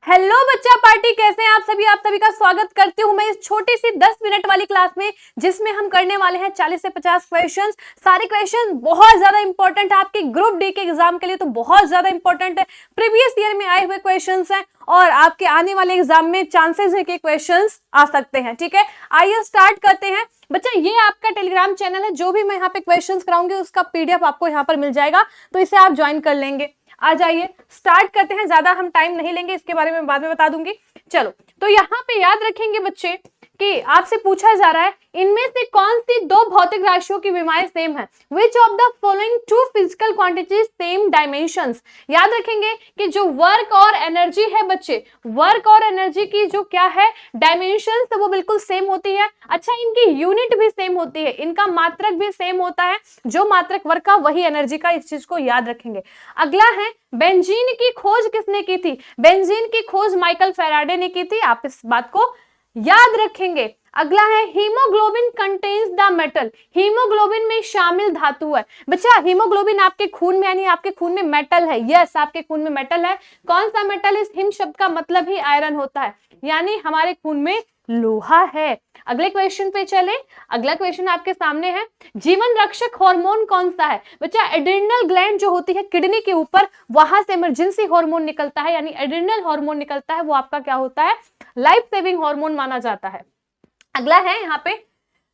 Hello बच्चा party, कैसे हैं आप सभी का स्वागत करती हूँ मैं इस छोटी सी 10 मिनट वाली क्लास में, जिसमें हम करने वाले हैं 40 से 50 क्वेश्चंस। सारे क्वेश्चन बहुत ज्यादा इंपॉर्टेंट है आपके ग्रुप डी के एग्जाम के लिए, तो बहुत ज्यादा इंपॉर्टेंट है। प्रीवियस ईयर में आए हुए क्वेश्चंस हैं और आपके आने वाले एग्जाम में चांसेस है कि क्वेश्चंस आ सकते हैं। ठीक है, आइए स्टार्ट करते हैं। बच्चा ये आपका टेलीग्राम चैनल है, जो भी मैं यहाँ पे क्वेश्चंस कराऊंगी उसका पीडीएफ आपको यहाँ पर मिल जाएगा, तो इसे आप ज्वाइन कर लेंगे। आ जाइए स्टार्ट करते हैं, ज्यादा हम टाइम नहीं लेंगे, इसके बारे में बाद में बता दूंगी। चलो, तो यहाँ पे याद रखेंगे बच्चे कि आपसे पूछा जा रहा है इनमें से कौन सी दो भौतिक राशियों की विमाएं सेम है। Which of the following two physical quantities same dimensions. याद रखेंगे कि जो वर्क और एनर्जी है बच्चे, वर्क और एनर्जी की जो क्या है डायमेंशंस, तो वो बिल्कुल सेम होती है। अच्छा, इनकी यूनिट भी सेम होती है, इनका मात्रक भी सेम होता है। जो मात्रक वर्क का वही एनर्जी का, इस चीज को याद रखेंगे। अगला है बेंजीन की खोज किसने की थी। बेंजीन की खोज माइकल फैराडे ने की थी, आप इस बात को याद रखेंगे। अगला है haemoglobin contains the metal. Haemoglobin में शामिल धातु है। बच्चा हीमोग्लोबिन आपके खून में, यानी आपके खून में मेटल है। यस, आपके खून में मेटल है। कौन सा मेटल? इस हिम शब्द का मतलब ही आयरन होता है, यानी हमारे खून में लोहा है। अगले क्वेश्चन पे चले। अगला क्वेश्चन आपके सामने है, जीवन रक्षक हार्मोन कौन सा है। बच्चा एड्रिनल ग्लैंड जो होती है किडनी के ऊपर, वहां से इमरजेंसी हार्मोन निकलता है, यानी एड्रिनल हार्मोन निकलता है, वो आपका क्या होता है? लाइफ सेविंग हार्मोन माना जाता है। अगला है यहाँ पे,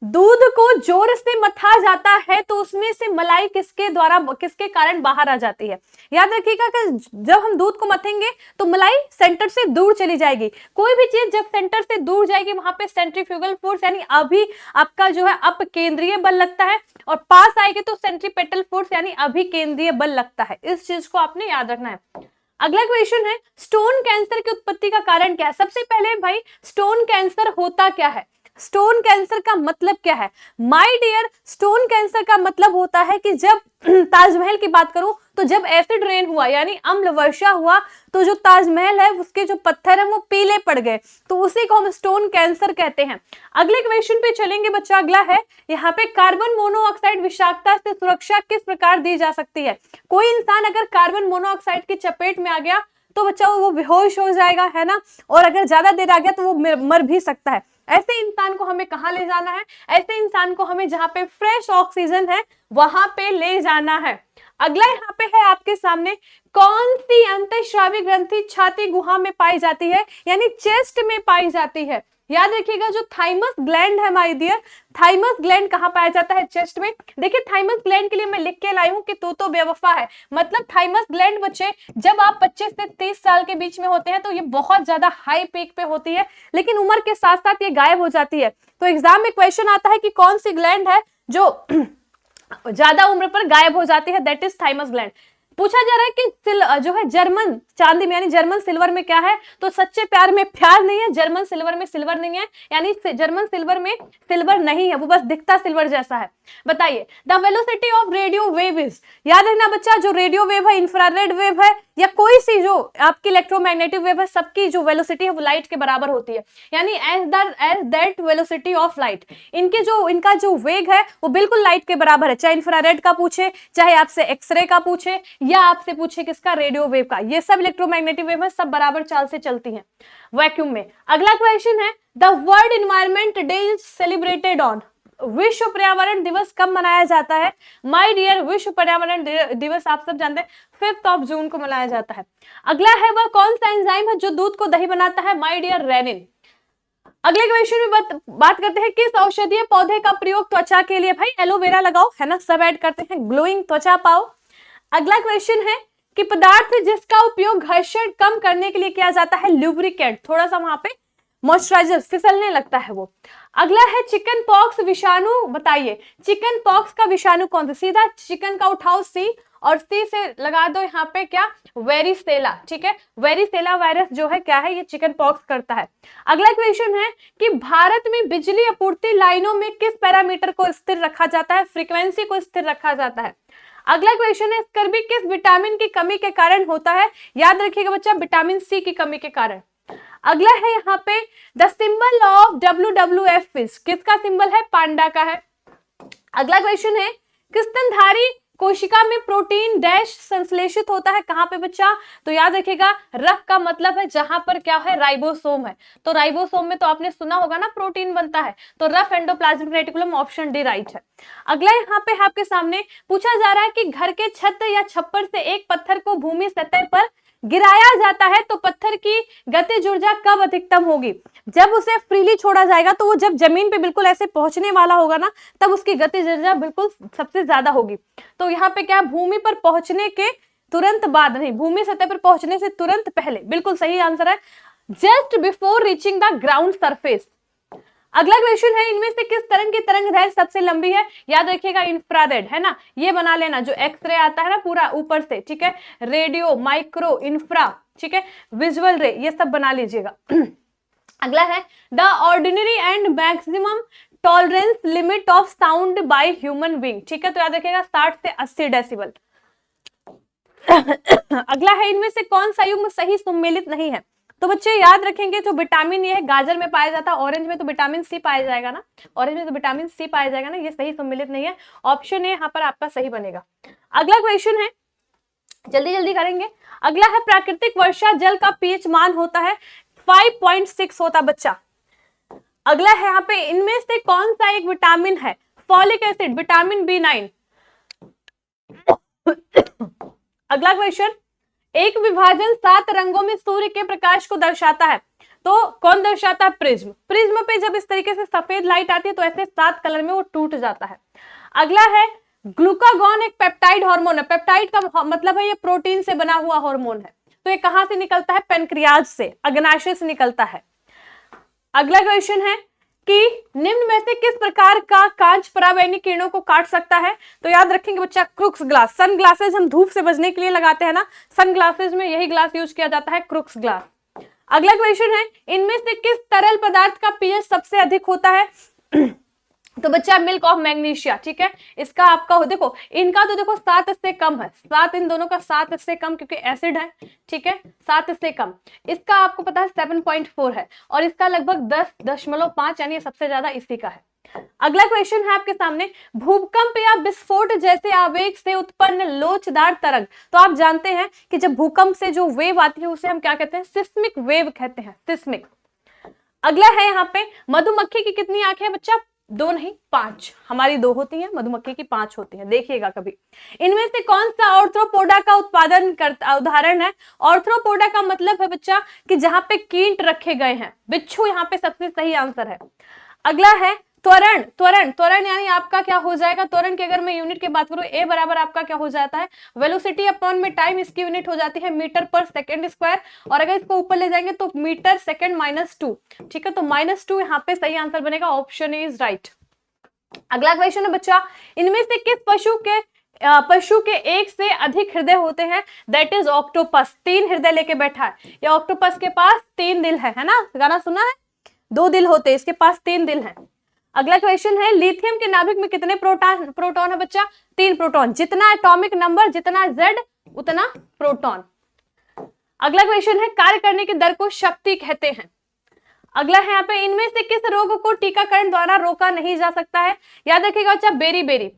दूध को जोर से मथा जाता है तो उसमें से मलाई किसके द्वारा, किसके कारण बाहर आ जाती है। याद रखिएगा कि जब हम दूध को मथेंगे तो मलाई सेंटर से दूर चली जाएगी। कोई भी चीज जब सेंटर से दूर जाएगी वहां पे सेंट्रीफ्यूगल फोर्स, यानी अभी आपका जो है अपकेंद्रीय बल लगता है, और पास आएगी तो सेंट्रीपेटल फोर्स यानी अभिकेंद्रीय बल लगता है। इस चीज को आपने याद रखना है। अगला क्वेश्चन है, स्टोन कैंसर की उत्पत्ति का कारण क्या है। सबसे पहले भाई, स्टोन कैंसर होता क्या है? स्टोन कैंसर का मतलब क्या है? माय डियर, स्टोन कैंसर का मतलब होता है कि जब ताजमहल की बात करूं तो जब एसिड रेन हुआ यानी अम्ल वर्षा हुआ, तो जो ताजमहल है उसके जो पत्थर है वो पीले पड़ गए, तो उसी को हम स्टोन कैंसर कहते हैं। अगले क्वेश्चन पे चलेंगे बच्चा। अगला है यहाँ पे, कार्बन मोनोऑक्साइड विषाक्तता से सुरक्षा किस प्रकार दी जा सकती है। कोई इंसान अगर कार्बन मोनोऑक्साइड की चपेट में आ गया तो बच्चा वो बेहोश हो जाएगा, है ना, और अगर ज्यादा देर आ गया तो वो मर भी सकता है। ऐसे इंसान को हमें कहाँ ले जाना है? ऐसे इंसान को हमें जहाँ पे फ्रेश ऑक्सीजन है वहां पे ले जाना है। अगला यहाँ पे है आपके सामने, कौन सी अंतःस्रावी ग्रंथि छाती गुहा में पाई जाती है, यानी चेस्ट में पाई जाती है। याद रखिएगा, जो थाइमस ग्लैंड है माय डियर, थाइमस ग्लैंड कहाँ पाया जाता है? चेस्ट में। देखिए थाइमस ग्लैंड के लिए मैं लिख के लाई हूँ कि तू तो बेवफा है, मतलब थाइमस ग्लैंड बच्चे जब आप 25 से 30 साल के बीच में होते हैं तो ये बहुत ज्यादा हाई पीक पे होती है, लेकिन उम्र के साथ साथ ये गायब हो जाती है। तो एग्जाम में क्वेश्चन आता है कि कौन सी ग्लैंड है जो ज्यादा उम्र पर गायब हो जाती है, दैट इज थाइमस ग्लैंड। पूछा जा रहा है कि जो है जर्मन चांदी में यानी जर्मन सिल्वर में क्या है, तो सच्चे प्यार में प्यार नहीं है, जर्मन सिल्वर में सिल्वर नहीं है, यानी जर्मन सिल्वर में सिल्वर नहीं है, वो बस दिखता सिल्वर जैसा है। बताइए, the velocity of radio wave is. याद रखना बच्चा, जो रेडियो वेव है, इंफ्रारेड वेव है, या कोई सी जो आपकी इलेक्ट्रोमैग्नेटिक वेव है, सबकी जो वेलोसिटी है वो लाइट के बराबर होती है, यानी as that velocity of light. इनका जो वेग है वो बिल्कुल लाइट के बराबर है, चाहे इंफ्रारेड का पूछे, चाहे आपसे एक्सरे का पूछे, या आपसे पूछे किसका, रेडियो वेव का। ये सब इलेक्ट्रोमैग्नेटिक वेव है, सब बराबर चाल से चलती हैं वैक्यूम में। अगला क्वेश्चन है, the world environment day is celebrated on. विश्व पर्यावरण दिवस कब मनाया जाता है? माय डियर, विश्व पर्यावरण दिवस आप सब जानते हैं 5 जून को मनाया जाता है। अगला है, वह कौन सा एंजाइम है जो दूध को दही बनाता है? My dear, rennin. अगले क्वेश्चन में बात करते हैं, किस औषधीय पौधे का प्रयोग त्वचा के लिए? भाई एलोवेरा लगाओ, है ना, सब ऐड करते हैं, ग्लोइंग त्वचा पाओ। अगला क्वेश्चन है कि पदार्थ जिसका उपयोग घर्षण कम करने के लिए किया जाता है? लुब्रिकेंट। थोड़ा सा वहां पे मॉइस्चराइजर फिसलने लगता है वो। अगला है, चिकन पॉक्स विषाणु बताइए। चिकन पॉक्स का विषाणु कौन सा? सीधा चिकन का उठाओ सी, और सी से लगा दो यहाँ पे क्या? वेरिसेला। ठीक है, वेरिसेला वायरस जो है क्या है? ये चिकन पॉक्स करता है। अगला क्वेश्चन है कि भारत में बिजली आपूर्ति लाइनों में किस पैरामीटर को स्थिर रखा जाता है? फ्रीक्वेंसी को स्थिर रखा जाता है। अगला क्वेश्चन है, स्कर्वी किस विटामिन की कमी के कारण होता है? याद रखिएगा बच्चा, विटामिन सी की कमी के कारण। अगला है यहाँ पे, the symbol of WWF is. किसका सिंबल है? पांडा का है। अगला क्वेश्चन है, कि स्तनधारी कोशिका में प्रोटीन डैश संश्लेषित होता है कहाँ पे बच्चा? तो याद रखिएगा रफ का मतलब है जहां पर क्या है, राइबोसोम है। तो राइबोसोम में तो आपने सुना होगा ना प्रोटीन बनता है, तो rough endoplasmic reticulum, option D right है। अगला यहाँ पे आपके सामने पूछा जा रहा है कि घर के छत या छप्पर से एक पत्थर को भूमि सतह पर गिराया जाता है तो पत्थर की गतिज ऊर्जा कब अधिकतम होगी? जब उसे फ्रीली छोड़ा जाएगा तो वो जब जमीन पे बिल्कुल ऐसे पहुंचने वाला होगा ना, तब उसकी गतिज ऊर्जा बिल्कुल सबसे ज्यादा होगी। तो यहाँ पे क्या, भूमि पर पहुंचने के तुरंत बाद नहीं, भूमि सतह पर पहुंचने से तुरंत पहले, बिल्कुल सही आंसर है, just before reaching the ground surface. अगला क्वेश्चन है, इनमें से किस तरंग की तरंग दैर्घ्य सबसे लंबी है? याद रखिएगा इंफ्रारेड है ना, ये बना लेना, जो एक्सरे आता है ना पूरा ऊपर से, ठीक है, रेडियो, माइक्रो, इंफ्रा, ठीक है, विजुअल रे, ये सब बना लीजिएगा। अगला है the ordinary and maximum tolerance limit of sound by human being, ठीक है, तो याद रखिएगा 60 से 80 डेसिबल। अगला है, इनमें से कौन सा युग्म सही सम्मिलित नहीं है? तो बच्चे याद रखेंगे जो विटामिन ये है गाजर में पाया जाता है, ऑरेंज में तो विटामिन सी पाया जाएगा ना, ऑरेंज में तो विटामिन सी पाया जाएगा ना, ये सही सम्मिलित नहीं है, ऑप्शन ए यहाँ पर आपका सही बनेगा। अगला क्वेश्चन है, जल्दी जल्दी करेंगे। अगला है, प्राकृतिक वर्षा जल का पीएच मान होता है 5.6 होता बच्चा। अगला है यहाँ पे, इनमें से कौन सा एक विटामिन है? Folic acid, vitamin B9। अगला क्वेश्चन, एक विभाजन 7 रंगों में सूर्य के प्रकाश को दर्शाता है, तो कौन दर्शाता है? प्रिज्म। प्रिज्म पे जब इस तरीके से सफेद लाइट आती है तो ऐसे 7 कलर में वो टूट जाता है। अगला है, ग्लूकागॉन एक पेप्टाइड हार्मोन है, पेप्टाइड का मतलब है ये प्रोटीन से बना हुआ हार्मोन है, तो ये कहां से निकलता है? पेनक्रियाज से, अग्नाशय से निकलता है। अगला क्वेश्चन है कि निम्न में से किस प्रकार का कांच पराबैंगनी किरणों को काट सकता है? तो याद रखेंगे बच्चा, क्रुक्स ग्लास। सन ग्लासेस हम धूप से बचने के लिए लगाते हैं ना, सन ग्लासेस में यही ग्लास यूज किया जाता है, क्रुक्स ग्लास। अगला क्वेश्चन है, इनमें से किस तरल पदार्थ का पीएच सबसे अधिक होता है? तो बच्चा मिल्क ऑफ मैग्नीशिया, ठीक है, इसका आपका देखो, इनका तो देखो 7 से कम है, 7 इन दोनों का 7 से कम क्योंकि एसिड है, ठीक है, 7 से कम। इसका आपको पता है 7.4 है और इसका लगभग 10.5 यानी सबसे ज्यादा इसी का है। अगला क्वेश्चन है आपके सामने, भूकंप या विस्फोट जैसे आवेग से उत्पन्न लोचदार तरंग। तो आप जानते हैं कि जब भूकंप से जो वेव आती है उसे हम क्या कहते हैं? सिस्मिक वेव कहते हैं, सिस्मिक। अगला है यहाँ पे, मधुमक्खी की कितनी आंखें हैं बच्चा? 2 नहीं 5, हमारी 2 होती हैं, मधुमक्खी की 5 होती हैं, देखिएगा कभी। इनमें से कौन सा ऑर्थ्रोपोडा का उत्पादन करता उदाहरण है? ऑर्थ्रोपोडा का मतलब है बच्चा कि जहां पे कीट रखे गए हैं, बिच्छू यहाँ पे सबसे सही आंसर है। अगला है त्वरण, त्वरण, त्वरण यानी आपका क्या हो जाएगा? त्वरण की अगर मैं यूनिट की बात करूं, ए बराबर आपका क्या हो जाता है? वेलोसिटी अपॉन में टाइम, इसकी यूनिट हो जाती है मीटर पर सेकेंड स्क्वायर, और अगर इसको ऊपर ले जाएंगे तो मीटर सेकेंड -2, ठीक है, तो -2 यहाँ पे सही आंसर बनेगा, ऑप्शन ए इज राइट। अगला क्वेश्चन है बच्चा, इनमें से किस पशु के एक से अधिक हृदय होते हैं? दैट इज ऑक्टोपस, 3 हृदय लेके बैठा है, ये ऑक्टोपस के पास 3 दिल है ना, गाना सुना है? 2 दिल होते हैं, इसके पास 3 दिल है। अगला क्वेश्चन है, लिथियम के नाभिक में कितने प्रोटॉन है बच्चा? 3 प्रोटॉन, जितना एटॉमिक नंबर जितना Z उतना प्रोटॉन। अगला क्वेश्चन है, कार्य करने की दर को शक्ति कहते हैं। अगला है यहाँ पे, इनमें से किस रोग को टीकाकरण द्वारा रोका नहीं जा सकता है? याद रखिएगा बच्चा, बेरी।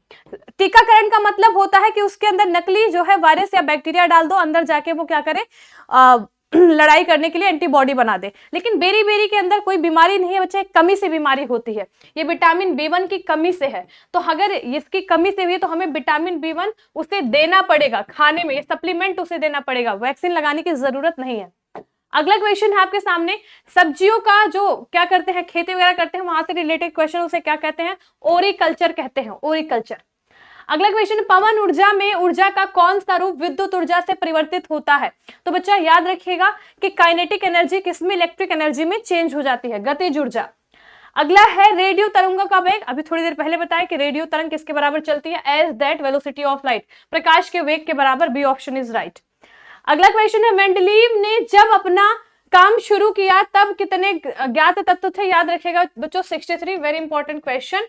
टीकाकरण का मतलब होता है कि उसके अंदर नकली जो है वायरस या बैक्टीरिया डाल दो, अंदर जाके वो क्या करे, लड़ाई करने के लिए एंटीबॉडी बना दे। लेकिन बेरी के अंदर कोई बीमारी नहीं है बच्चा, एक कमी से बीमारी होती है, ये विटामिन B1 की कमी से है, तो अगर इसकी कमी से हुई है तो हमें विटामिन B1 उसे देना पड़ेगा खाने में, ये सप्लीमेंट उसे देना पड़ेगा, वैक्सीन लगाने की जरूरत नहीं है। अगला क्वेश्चन है आपके सामने, सब्जियों का जो क्या करते हैं, खेती वगैरह करते हैं, वहां से रिलेटेड क्वेश्चन, उसे क्या कहते हैं? ओरिकल्चर कहते हैं, ओरिकल्चर। अगला क्वेश्चन, पवन ऊर्जा में ऊर्जा का कौन सा रूप विद्युत ऊर्जा से परिवर्तित होता है? तो बच्चा याद रखिएगा कि काइनेटिक एनर्जी किसमें? इलेक्ट्रिक एनर्जी में चेंज हो जाती है, गतिज ऊर्जा। अगला है, रेडियो तरंगों का वेग, अभी थोड़ी देर पहले बताया कि रेडियो तरंग किसके बराबर चलती है? As that velocity of light, प्रकाश के वेग के बराबर, बी ऑप्शन इज राइट। अगला क्वेश्चन है, मेंडलीव ने जब अपना काम शुरू किया तब कितने ज्ञात तत्व थे? याद रखिएगा बच्चों 63, वेरी इंपॉर्टेंट क्वेश्चन।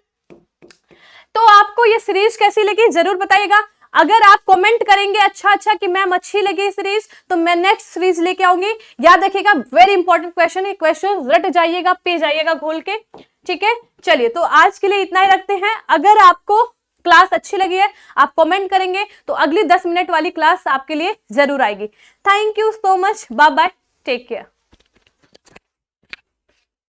तो आपको ये सीरीज कैसी लगी जरूर बताइएगा। अगर आप कमेंट करेंगे अच्छा कि मैम अच्छी लगी सीरीज, तो मैं नेक्स्ट सीरीज लेके आऊंगी। याद रखिएगा, वेरी इंपॉर्टेंट क्वेश्चन है, क्वेश्चन रट जाइएगा, पे जाइएगा घोल के, ठीक है। चलिए, तो आज के लिए इतना ही रखते हैं। अगर आपको क्लास अच्छी लगी है आप कमेंट करेंगे तो अगली 10 मिनट वाली क्लास आपके लिए जरूर आएगी। Thank you so much, bye bye, take care.